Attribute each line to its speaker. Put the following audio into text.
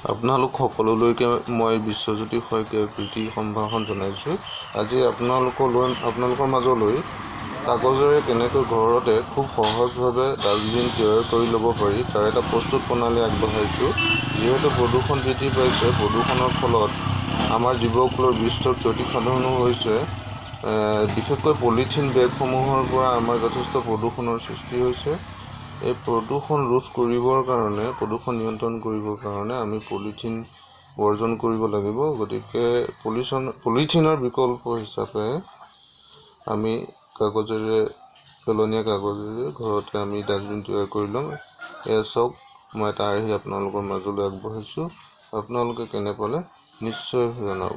Speaker 1: আপোনালোক সকলোলৈকে মই বিশ্বজ্যোতি শইকীয়াৰ প্ৰীতি সম্ভাষণ জনাইছোঁ। আজি আপোনালোকৰ মাজলৈ কাগজেৰে কেনেকৈ ঘৰতে খুব সহজভাৱে ডাষ্টবিন তৈয়াৰ কৰি ল'ব পাৰি তাৰ এটা প্ৰস্তুত প্ৰণালী আগবঢ়াইছোঁ। যিহেতু প্ৰদূষণ বৃদ্ধি পাইছে, প্ৰদূষণৰ ফলত আমাৰ জীৱকুলৰ বিস্তৰ ক্ষতিসাধনো হৈছে। বিশেষকৈ পলিথিন বেগসমূহৰ পৰা আমাৰ যথেষ্ট প্ৰদূষণৰ সৃষ্টি হৈছে। এই প্ৰদূষণ ৰোধ কৰিবৰ কাৰণে, প্ৰদূষণ নিয়ন্ত্ৰণ কৰিবৰ কাৰণে আমি পলিথিন বৰ্জন কৰিব লাগিব। গতিকে পলিথিনৰ বিকল্প হিচাপে আমি পেলনীয়া কাগজেৰে ঘৰতে আমি ডাষ্টবিন তৈয়াৰ কৰি ল'ম। এয়া চাওক, মই এটা আৰ্হি আপোনালোকৰ মাজলৈ আগবঢ়াইছোঁ। আপোনালোকে কেনে পালে নিশ্চয় জনাব।